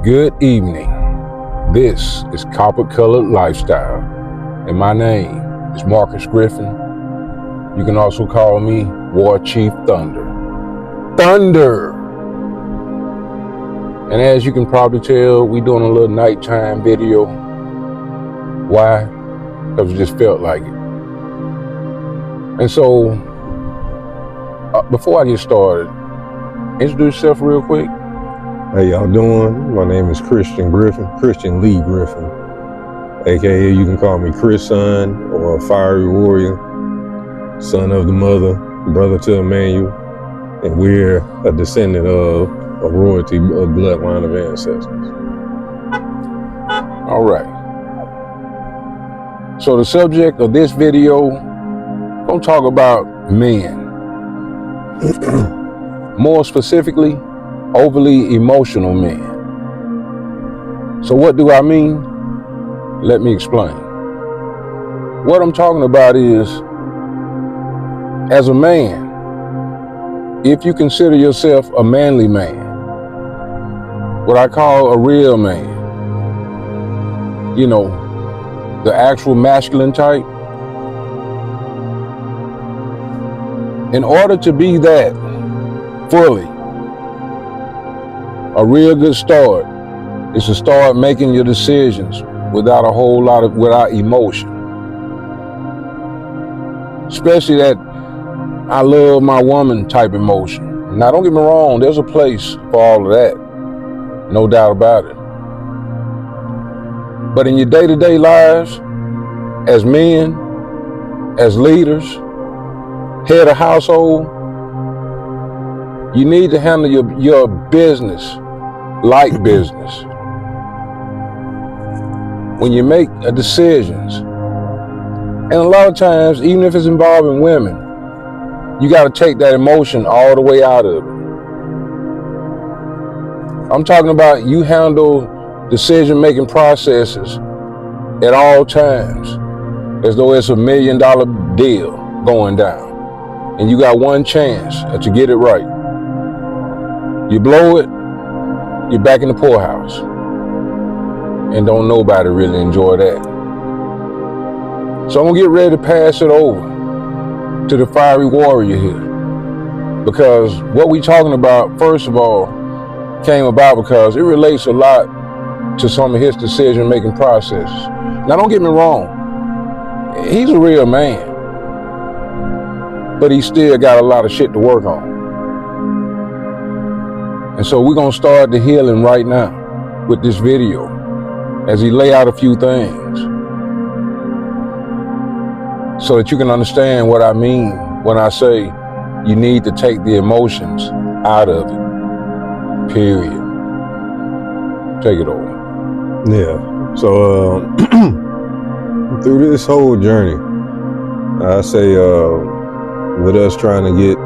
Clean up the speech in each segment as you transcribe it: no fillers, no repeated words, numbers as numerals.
Good evening. This is Copper Colored Lifestyle, and my name is Marcus Griffin. You can also call me War Chief Thunder. Thunder! And as you can probably tell, we're doing a little nighttime video. Why? Because it just felt like it. And so, before I get started, introduce yourself real quick. How y'all doing? My name is Christian Lee Griffin, aka you can call me Chris Son or Fiery Warrior, son of the mother, brother to Emmanuel, and we're a descendant of a royalty, a bloodline of ancestors. All right. So the subject of this video, I'm gonna talk about men. More specifically, overly emotional men. So what do I mean? Let me explain. What I'm talking about is, as a man, if you consider yourself a manly man, what I call a real man, you know, the actual masculine type, in order to be that fully, a real good start is to start making your decisions without emotion. Especially that I love my woman type emotion. Now don't get me wrong, there's a place for all of that. No doubt about it. But in your day-to-day lives, as men, as leaders, head of household, you need to handle your business like business. When you make decisions, and a lot of times, even if it's involving women, you got to take that emotion all the way out of it. I'm talking about you handle decision-making processes at all times as though it's $1 million deal going down, and you got one chance to get it right. You blow it, you're back in the poorhouse. And don't nobody really enjoy that. So I'm gonna get ready to pass it over to the fiery warrior here. Because what we talking about, first of all, came about because it relates a lot to some of his decision-making processes. Now don't get me wrong, he's a real man, but he still got a lot of shit to work on. And so we're gonna start the healing right now with this video as he lay out a few things so that you can understand what I mean when I say you need to take the emotions out of it, period. Take it over. Yeah, so through this whole journey, I say with us trying to get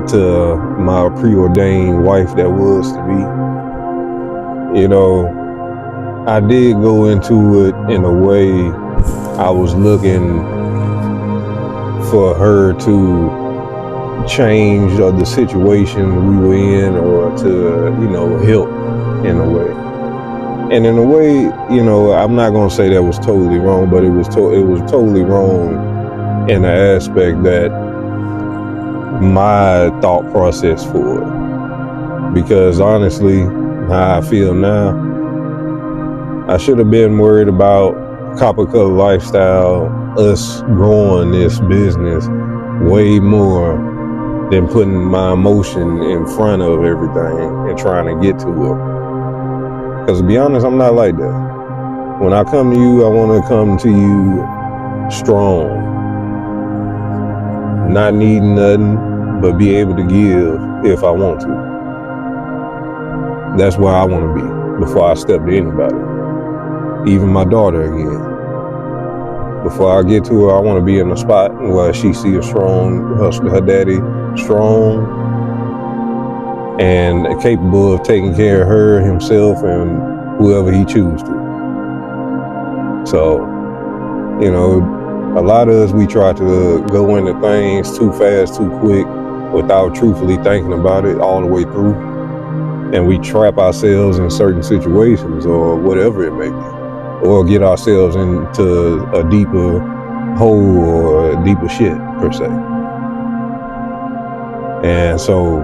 to my preordained wife that was to be, you know, I did go into it in a way I was looking for her to change the situation we were in, or to, you know, help in a way. And in a way, you know, I'm not gonna say that was totally wrong, but it was totally wrong in the aspect that my thought process for it. Because honestly, how I feel now, I should have been worried about Copper Colored Lifestyle, us growing this business way more than putting my emotion in front of everything and trying to get to it. Because to be honest, I'm not like that. When I come to you, I want to come to you strong, not needing nothing, but be able to give if I want to. That's where I want to be before I step to anybody, even my daughter again. Before I get to her, I want to be in a spot where she see a strong, her daddy strong and capable of taking care of her, himself, and whoever he chooses to. So, you know, a lot of us, we try to go into things too fast, too quick, without truthfully thinking about it all the way through. and we trap ourselves in certain situations or whatever it may be, or get ourselves into a deeper hole or a deeper shit per se. And so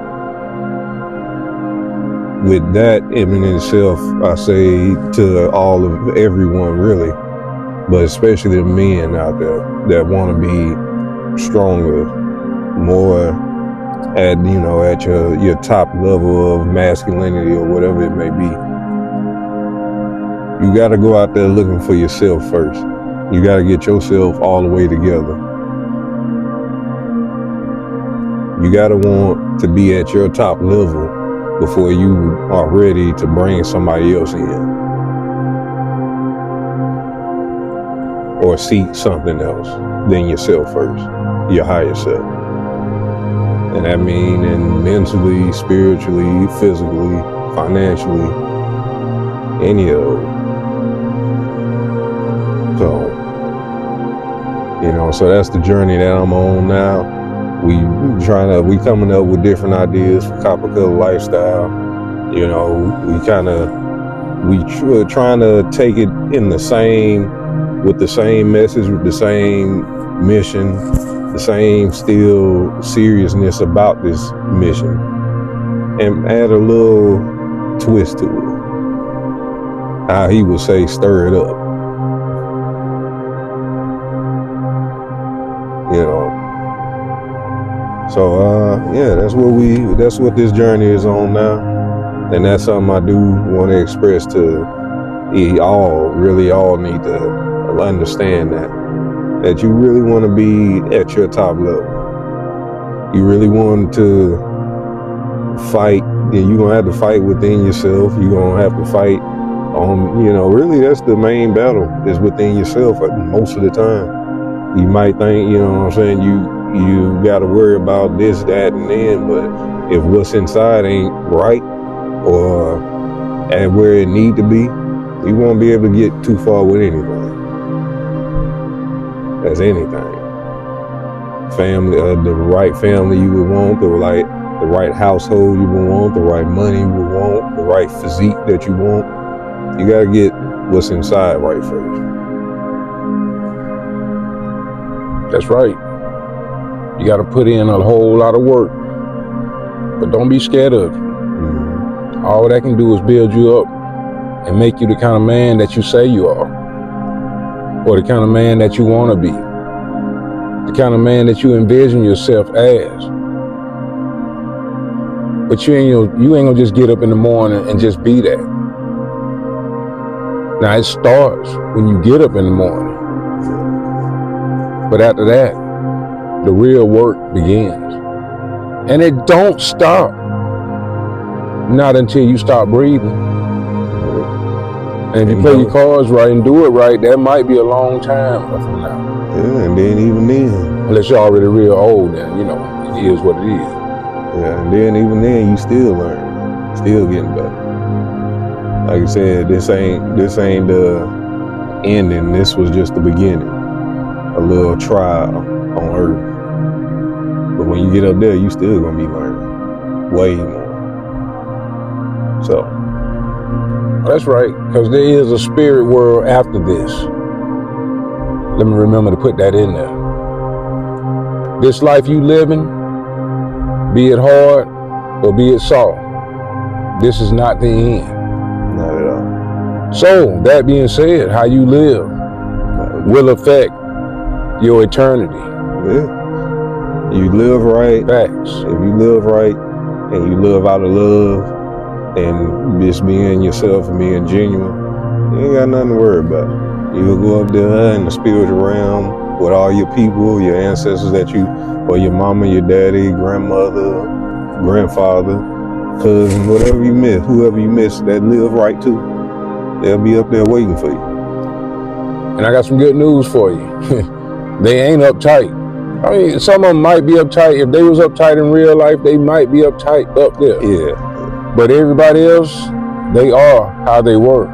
with that in itself, I say to all of everyone really, but especially the men out there that want to be stronger, more at, you know, at your top level of masculinity or whatever it may be, you got to go out there looking for yourself first. You got to get yourself all the way together. You got to want to be at your top level before you are ready to bring somebody else in or seek something else than yourself first, your higher self. And that means in mentally, spiritually, physically, financially, any of those. So, you know, so that's the journey that I'm on now. We coming up with different ideas for Copper Color Lifestyle. You know, we're trying to take it in with the same message, with the same mission, the same still seriousness about this mission, and add a little twist to it. How he would say, stir it up. You know. So yeah, that's what this journey is on now, and that's something I do want to express to all need to understand that you really want to be at your top level. You really want to fight, then you're gonna have to fight within yourself. You're gonna have to fight on, you know, really that's the main battle, is within yourself most of the time. You might think, you know what I'm saying, you got to worry about this, that, and then, but if what's inside ain't right or at where it need to be, you won't be able to get too far with anything. That's anything. Family, the right family you would want, the right household you would want, the right money you would want, the right physique that you want. You got to get what's inside right first. That's right. You got to put in a whole lot of work, but don't be scared of it. Mm-hmm. All that can do is build you up and make you the kind of man that you say you are, or the kind of man that you want to be, the kind of man that you envision yourself as. But you ain't gonna just get up in the morning and just be that. Now it starts when you get up in the morning, but after that, the real work begins. And it don't stop. Not until you stop breathing. And if you play your cards right and do it right, that might be a long time from now. Yeah, and then even then. Unless you're already real old, then, you know, it is what it is. Yeah, and then even then, you still learn. Still getting better. Like I said, this ain't the ending. This was just the beginning. A little trial on Earth. But when you get up there, you still gonna be learning way more. So that's right, because there is a spirit world after this. Let me remember to put that in there. This life you living, be it hard or be it soft, this is not the end. Not at all. So that being said, how you live will affect your eternity. Yeah. You live right. Facts. If you live right and you live out of love and just being yourself and being genuine, you ain't got nothing to worry about. You'll go up there in the spiritual realm with all your people, your ancestors or your mama, your daddy, grandmother, grandfather, cousin, whatever you miss, whoever you miss that live right too. They'll be up there waiting for you. And I got some good news for you. They ain't uptight. I mean, some of them might be uptight. If they was uptight in real life, they might be uptight up there. Yeah. But everybody else, they are how they were.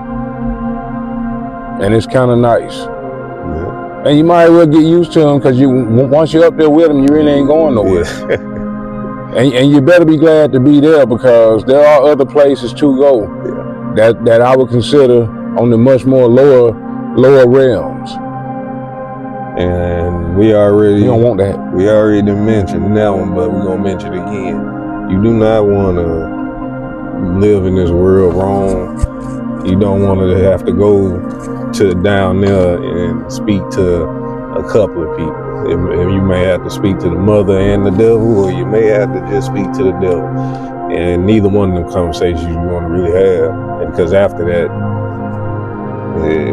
And it's kind of nice. Yeah. And you might as well get used to them, because once you're up there with them, you really ain't going nowhere. Yeah. And you better be glad to be there, because there are other places to go that I would consider on the much more lower realms. And we already don't want that. We already mentioned that one, but we're gonna mention it again. You do not want to live in this world wrong. You don't want to have to go to down there and speak to a couple of people. You may have to speak to the mother and the devil, or you may have to just speak to the devil. And neither one of them conversations you want to really have. And because after that,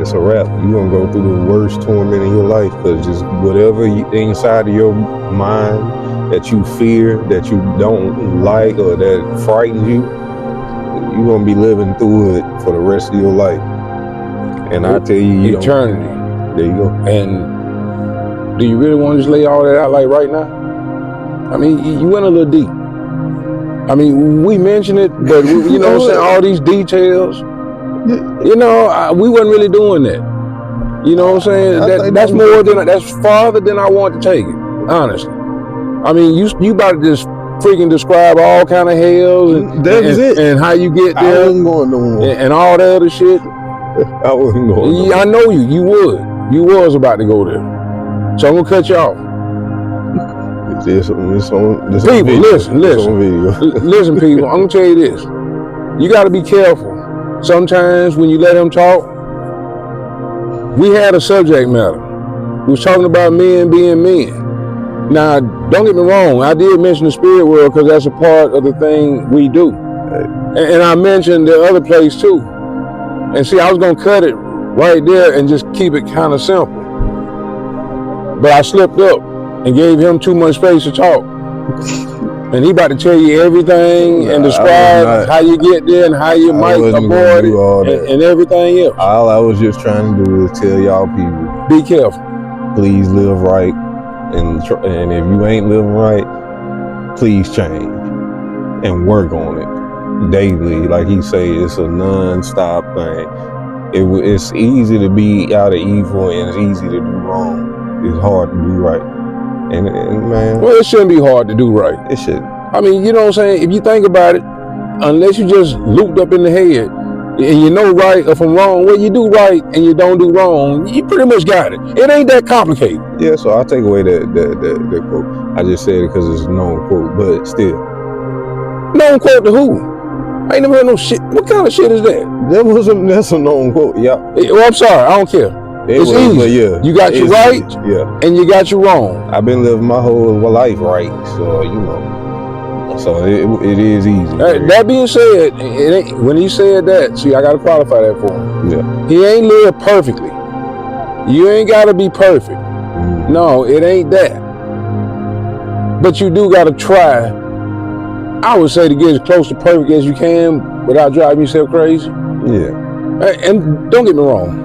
it's a wrap. You're going to go through the worst torment in your life, because just whatever inside of your mind that you fear, that you don't like, or that frightens you, you're going to be living through it for the rest of your life. And I tell you, eternity. There you go. And do you really want to just lay all that out like right now? I mean, you went a little deep. I mean, we mentioned it, but you know what I'm saying, all these details, you know, we wasn't really doing that. You know what I'm saying? That's farther than I want to take it, honestly. I mean, you about to just freaking describe all kind of hells and how you get there. I wasn't going no more. And all that other shit. I wasn't going no more. I know you would. You was about to go there. So I'm gonna cut you off. People, listen. Listen, people, I'm gonna tell you this. You gotta be careful. Sometimes when you let them talk, we had a subject matter. We was talking about men being men. Now, don't get me wrong, I did mention the spirit world because that's a part of the thing we do. And I mentioned the other place too. And see, I was gonna cut it right there and just keep it kind of simple. But I slipped up and gave him too much space to talk. And he about to tell you everything and describe how you get there and how you might avoid it and everything else. All I was just trying to do is tell y'all people, be careful. Please live right. And if you ain't living right, please change and work on it daily. Like he say, it's a non-stop thing. It's easy to be out of evil and it's easy to do wrong. It's hard to do right. And man, well, it shouldn't be hard to do right. It shouldn't. I mean, you know what I'm saying? If you think about it, unless you just looped up in the head and you know right or from wrong, well, you do right and you don't do wrong, you pretty much got it. It ain't that complicated. Yeah, so I'll take away that quote. I just said it because it's a known quote, but still. Known quote to who? I ain't never heard no shit. What kind of shit is that? That's a known quote, yeah. Well, I'm sorry, I don't care. It's easy. Yeah, you got your right, and you got your wrong. I've been living my whole life right, so you know. So it is easy. That being said, when he said that, see, I gotta qualify that for him. Yeah. He ain't lived perfectly. You ain't gotta be perfect. No, it ain't that. But you do gotta try. I would say to get as close to perfect as you can without driving yourself crazy. Yeah. And don't get me wrong.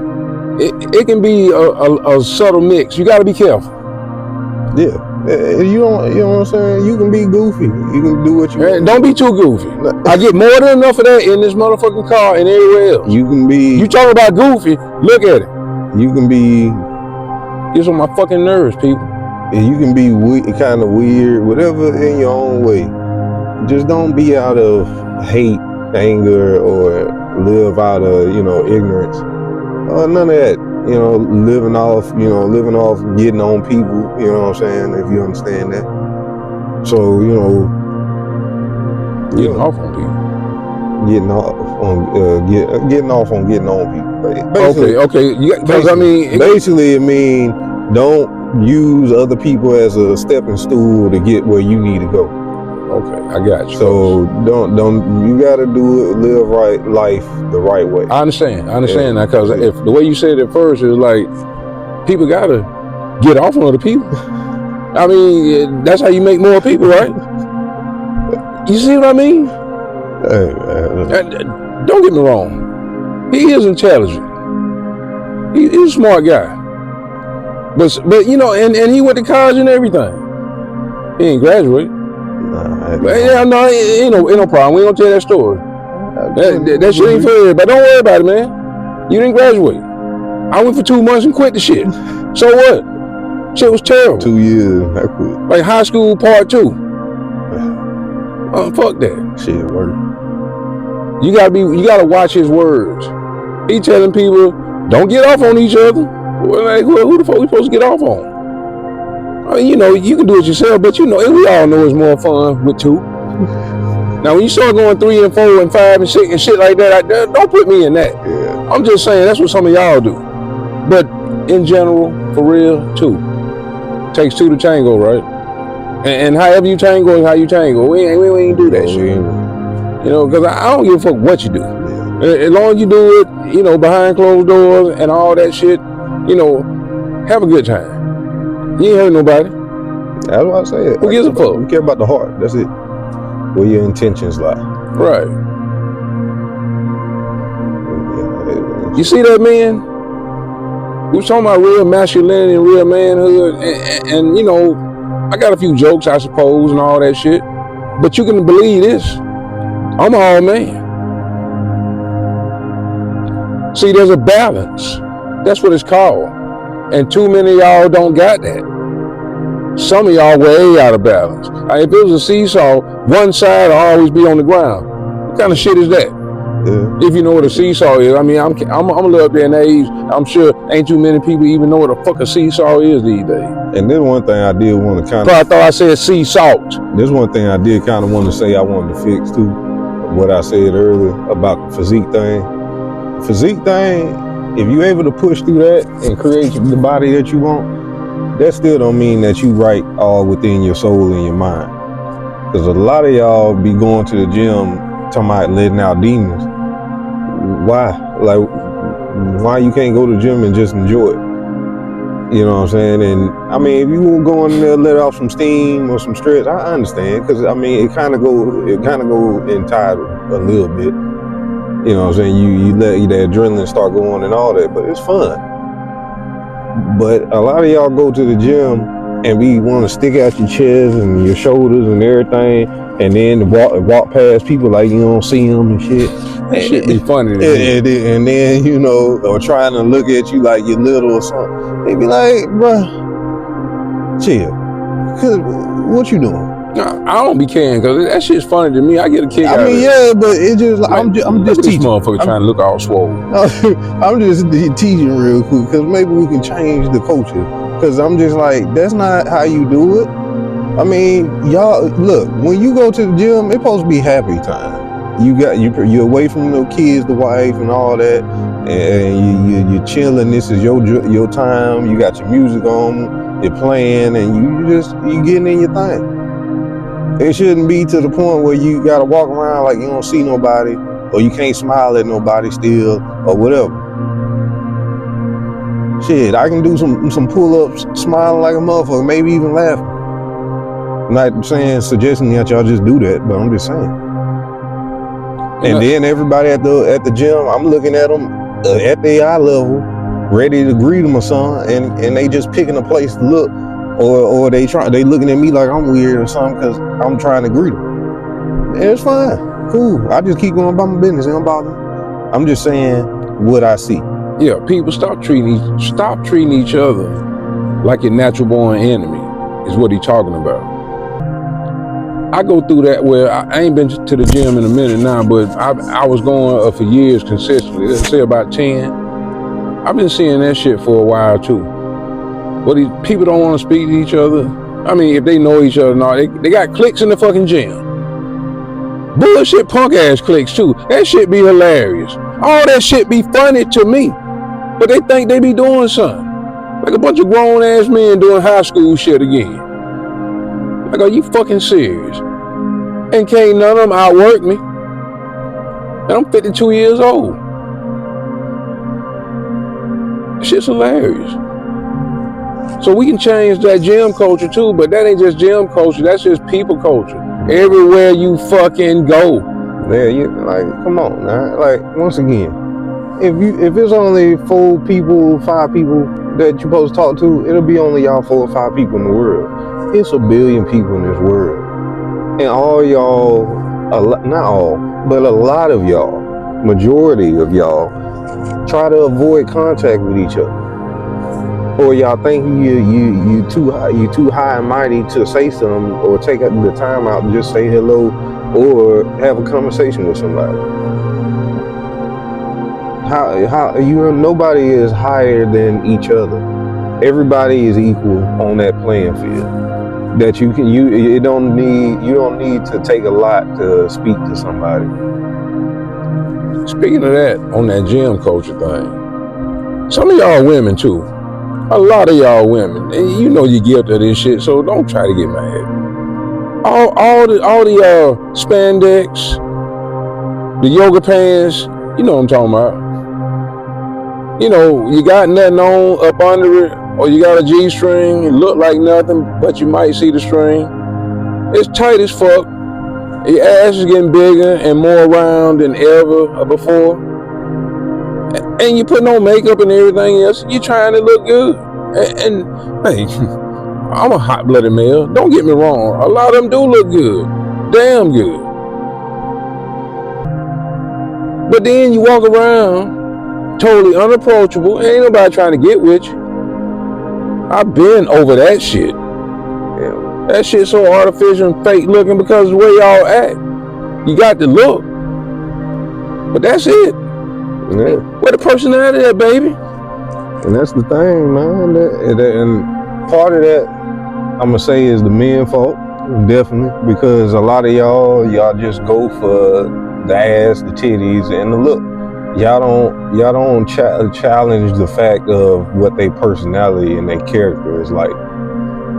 It can be a subtle mix. You got to be careful. Yeah, you know what I'm saying? You can be goofy. You can do what you want. Don't be too goofy. I get more than enough of that in this motherfucking car and everywhere else. You can be. You talking about goofy? Look at it. You can be. Gets on my fucking nerves, people. You can be kind of weird, whatever in your own way. Just don't be out of hate, anger, or live out of ignorance. None of that, living off getting on people, you know what I'm saying, if you understand that. So, getting off on people. Getting off on getting on people. Basically, okay. Because basically it means don't use other people as a stepping stool to get where you need to go. Okay, I got you. So don't you gotta live life the right way. I understand that, because if the way you said it first is like people gotta get off on other people. I mean, that's how you make more people, right? You see what I mean? Hey, don't get me wrong. He is intelligent. He's a smart guy. But and he went to college and everything. He ain't graduated. Ain't no problem. We ain't gonna tell that story. That shit ain't fair, but don't worry about it, man. You didn't graduate. I went for 2 months and quit the shit. So what? Shit was terrible. 2 years, I quit. Like high school part 2. Fuck that. Shit work. You gotta watch his words. He telling people, don't get off on each other. Well, like, who the fuck we supposed to get off on? I mean, you know, you can do it yourself, but you know, and we all know it's more fun with two. Now, when you start going 3 and 4 and 5 and 6 and shit like that, don't put me in that. Yeah. I'm just saying that's what some of y'all do. But in general, for real, 2. Takes 2 to tango, right? And however you tango is how you tango. We ain't do that shit. You know, because I don't give a fuck what you do. Yeah. As long as you do it, you know, behind closed doors and all that shit, you know, have a good time. You ain't hurt nobody. That's what I say. Who gives a fuck? You care about the heart. That's it. Where your intentions lie. Right. You see that, man? We were talking about real masculinity and real manhood, and you know, I got a few jokes, I suppose, and all that shit. But you can believe this. I'm an all man. See, there's a balance. That's what it's called. And too many of y'all don't got that. Some of y'all way out of balance. If it was a seesaw, one side will always be on the ground. What kind of shit is that? Yeah. If you know what a seesaw is. I mean, I'm a little up there in age. I'm sure ain't too many people even know what the fuck a seesaw is these days. And then one thing I did want to kind of... I thought I said sea salt. There's one thing I did kind of want to say I wanted to fix too. What I said earlier about the physique thing. Physique thing, if you're able to push through that and create the body that you want, that still don't mean that you right all within your soul and your mind. Because a lot of y'all be going to the gym talking about letting out demons. Why? Like, why you can't go to the gym and just enjoy it? You know what I'm saying? And I mean, if you won't go in there, let off some steam or some stress, I understand. Because I mean, it kind of go entitled a little bit. You know what I'm saying? You let the adrenaline start going and all that, but it's fun. But a lot of y'all go to the gym and we want to stick out your chest and your shoulders and everything, and then walk past people like you don't see them and shit. That shit be funny. And then, you know, or trying to look at you like you're little or something. They be like, bruh, chill. Cause what you doing? I don't be caring, because that shit's funny to me. I get a kick out of it. I mean, yeah, but it just, like, I'm just teaching. This motherfucker trying to look all swole. I'm just teaching real quick, because maybe we can change the culture. Because I'm just like, that's not how you do it. I mean, y'all, look, when you go to the gym, it's supposed to be happy time. You're away from the kids, the wife, and all that, and you're chilling. This is your time. You got your music on, you're playing, and you getting in your thing. It shouldn't be to the point where you gotta walk around like you don't see nobody, or you can't smile at nobody still, or whatever. Shit, I can do some pull-ups, smiling like a motherfucker, maybe even laughing. I'm not suggesting that y'all just do that, but I'm just saying. And then everybody at the gym, I'm looking at them at their eye level, ready to greet them or something, and they just picking a place to look, or they looking at me like I'm weird or something because I'm trying to greet them. And it's fine, cool. I just keep going about my business. It don't bother me. I'm just saying what I see. Yeah, people stop treating each other like your natural born enemy is what he's talking about. I go through that where I ain't been to the gym in a minute now, but I was going for years consistently. Let's say about 10. I've been seeing that shit for a while too. But these people don't want to speak to each other. I mean, if they know each other, no, they got cliques in the fucking gym. Bullshit punk ass cliques too. That shit be hilarious. All that shit be funny to me. But they think they be doing something. Like a bunch of grown ass men doing high school shit again. Like, are you fucking serious? And can't none of them outwork me. And I'm 52 years old. Shit's hilarious. So we can change that gym culture too, but that ain't just gym culture, that's just people culture. Everywhere you fucking go. Yeah, like, come on, man. Like, once again, if it's only 4 people, 5 people that you're supposed to talk to, it'll be only y'all 4 or 5 people in the world. It's a billion people in this world. And all y'all, not all, but a lot of y'all, majority of y'all, try to avoid contact with each other. Or y'all think you too high and mighty to say something or take the time out and just say hello or have a conversation with somebody. How nobody is higher than each other. Everybody is equal on that playing field. That you don't need to take a lot to speak to somebody. Speaking of that, on that gym culture thing, some of y'all women too. A lot of y'all women, and you know you're guilty of this shit, so don't try to get mad. All the spandex, the yoga pants, you know what I'm talking about. You know, you got nothing on up under it, or you got a G-string, it look like nothing, but you might see the string. It's tight as fuck. Your ass is getting bigger and more round than ever before. And you put no makeup and everything else, you trying to look good. And hey, I'm a hot-blooded male, don't get me wrong. A lot of them do look good, damn good. But then you walk around totally unapproachable, ain't nobody trying to get with you. I've been over that shit. Yeah. That shit so artificial and fake looking because of the way y'all act. You got the look, but that's it. Yeah. Where the personality at, baby? And that's the thing, man. And part of that, I'm gonna say, is the men's fault, definitely, because a lot of y'all just go for the ass, the titties, and the look. Y'all don't challenge the fact of what their personality and their character is like.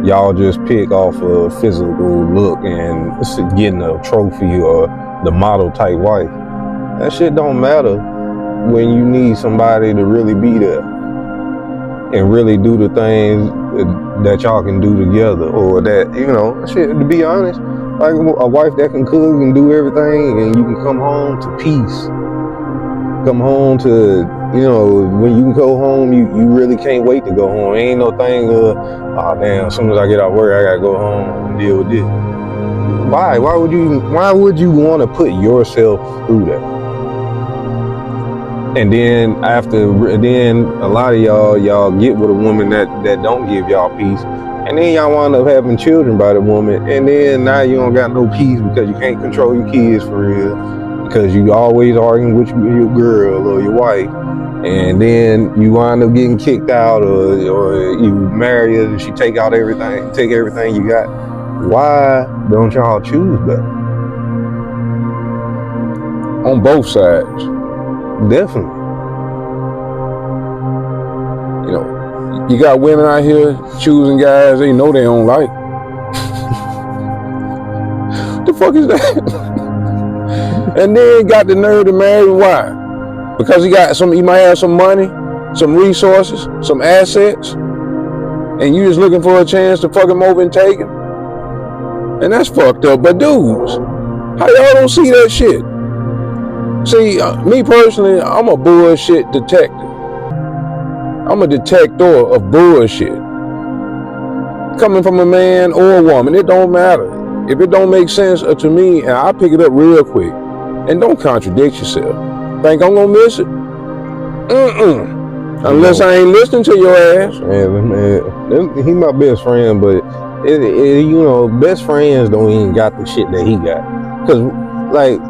Y'all just pick off a physical look and getting a trophy or the model type wife. That shit don't matter when you need somebody to really be there and really do the things that y'all can do together, or that, you know, shit, to be honest, like a wife that can cook and do everything, and you can come home to peace. Come home to, you know, when you go home, you really can't wait to go home. Ain't no thing of, oh damn, as soon as I get out of work, I gotta go home and deal with this. Why? Why would you want to put yourself through that? And then a lot of y'all get with a woman that don't give y'all peace, and then y'all wind up having children by the woman, and then now you don't got no peace because you can't control your kids for real, because you always arguing with your girl or your wife, and then you wind up getting kicked out, or you marry her and she take everything you got. Why don't y'all choose better? On both sides. Definitely. You know, you got women out here choosing guys they know they don't like. The fuck is that? And then got the nerve to marry. Why? Because he might have some money, some resources, some assets, and you just looking for a chance to fuck him over and take him. And that's fucked up. But dudes, how y'all don't see that shit? See, me personally, I'm a bullshit detective. I'm a detector of bullshit. Coming from a man or a woman, it don't matter. If it don't make sense to me, and I pick it up real quick. And don't contradict yourself. Think I'm gonna miss it? Unless I ain't listening to your ass. Man, he my best friend, but you know, best friends don't even got the shit that he got. Cause like,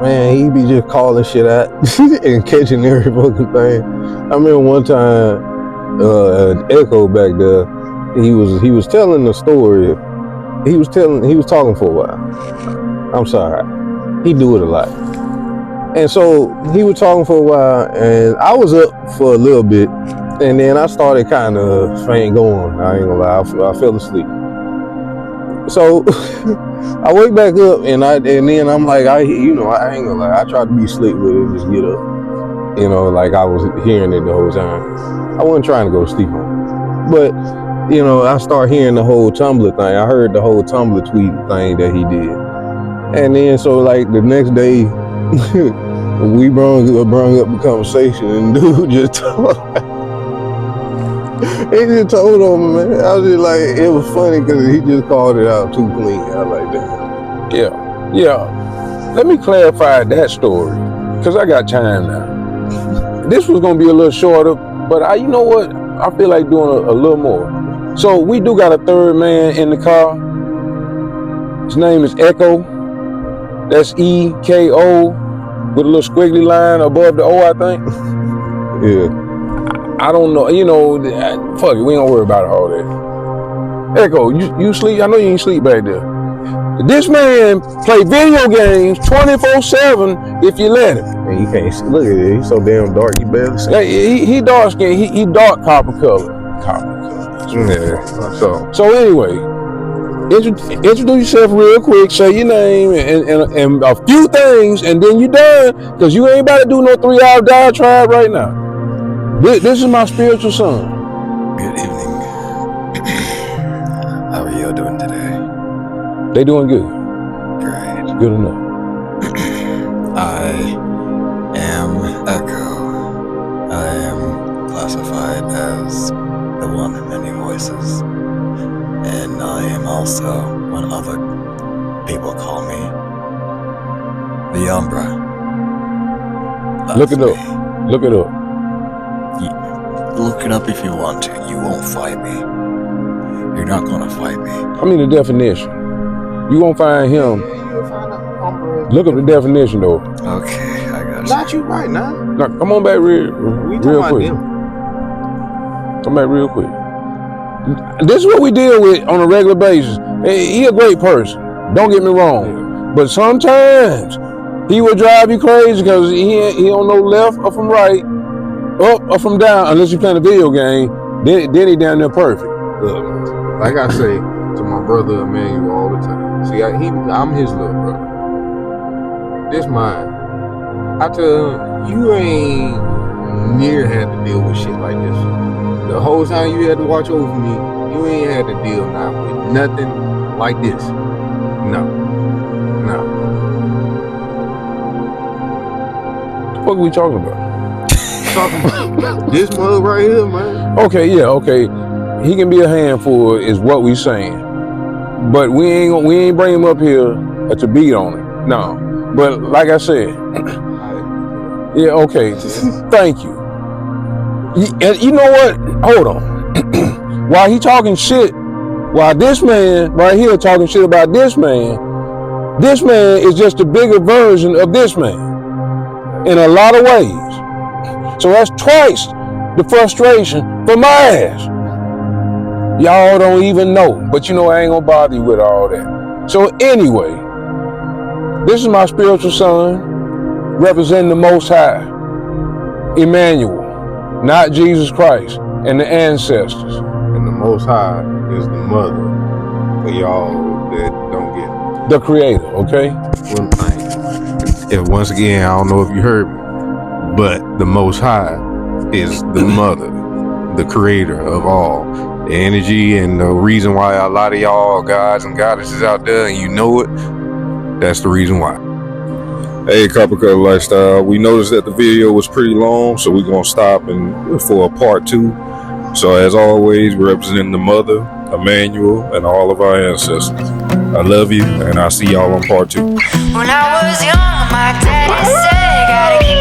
man, he be just calling shit out and catching every fucking thing. I remember one time, Echo back there, he was telling the story. He was talking for a while. I'm sorry. He do it a lot. And so he was talking for a while, and I was up for a little bit, and then I started kind of faint going. I ain't gonna lie, I fell asleep. So I wake back up, and then I'm like, I ain't gonna lie, I tried to be slick with it and just get up. You know, like I was hearing it the whole time. I wasn't trying to go to sleep on it. But, you know, I start hearing the whole Tumblr thing. I heard the whole Tumblr tweet thing that he did. And then so like the next day, we brought up the conversation, and dude just told him, man. I was just like, it was funny because he just called it out too clean. I was like, damn. Yeah. Let me clarify that story, because I got time now. This was gonna be a little shorter, but you know what? I feel like doing a little more. So we do got a third man in the car. His name is Echo. That's EKO with a little squiggly line above the O, I think. Yeah. I don't know. You know, fuck it. We don't worry about all that. Echo, you sleep? I know you ain't sleep back there. This man play video games 24/7 if you let him. And you can't see. Look at it. He's so damn dark. You barely see. He dark skin. He dark copper color. Yeah. So anyway, introduce yourself real quick. Say your name and a few things, and then you done. Cause you ain't about to do no 3-hour diatribe right now. This is my spiritual son. Good evening. How are you doing today? They doing good. Great. Good enough. I am Echo. I am classified as the one in many voices. And I am also what other people call me, the Umbra. Look it up. Look it up. Look it up if you want to. You won't fight me. You're not gonna fight me. I mean the definition. You won't find him. You'll find an Umbra. Look up the definition though. Okay, I got you. Not you right now. Now, come on back real quick. Them. Come back real quick. This is what we deal with on a regular basis. He a great person. Don't get me wrong. But sometimes he will drive you crazy because he don't know left or from right, up or from down, unless you playing a video game. Then he down there perfect. Look, like I say to my brother Emmanuel all the time. See, I'm his little brother. This mine. I tell him, you ain't near had to deal with shit like this. The whole time you had to watch over me, you ain't had to deal now with nothing like this. No. What are we talking about? Talking about this mug right here, man. Okay. He can be a handful is what we saying. But we ain't bring him up here to beat on him. No. But like I said, yeah, okay. Thank you. You know what? Hold on. While he talking shit, while this man right here talking shit about this man is just a bigger version of this man in a lot of ways. So that's twice the frustration for my ass. Y'all don't even know, but you know I ain't gonna bother you with all that. So anyway, this is my spiritual son, representing the Most High, Emmanuel, not Jesus Christ and the ancestors. And the Most High is the mother for y'all that don't get it. The Creator, okay? And once again, I don't know if you heard me, but the Most High is the mother, the creator of all. The energy and the reason why a lot of y'all gods and goddesses out there, and you know it, that's the reason why. Hey, Copper Cut Lifestyle. We noticed that the video was pretty long, so we're gonna stop and for a part 2. So as always, we're representing the mother, Emmanuel, and all of our ancestors. I love you, and I'll see y'all on part 2. When I was young, my daddy said, gotta keep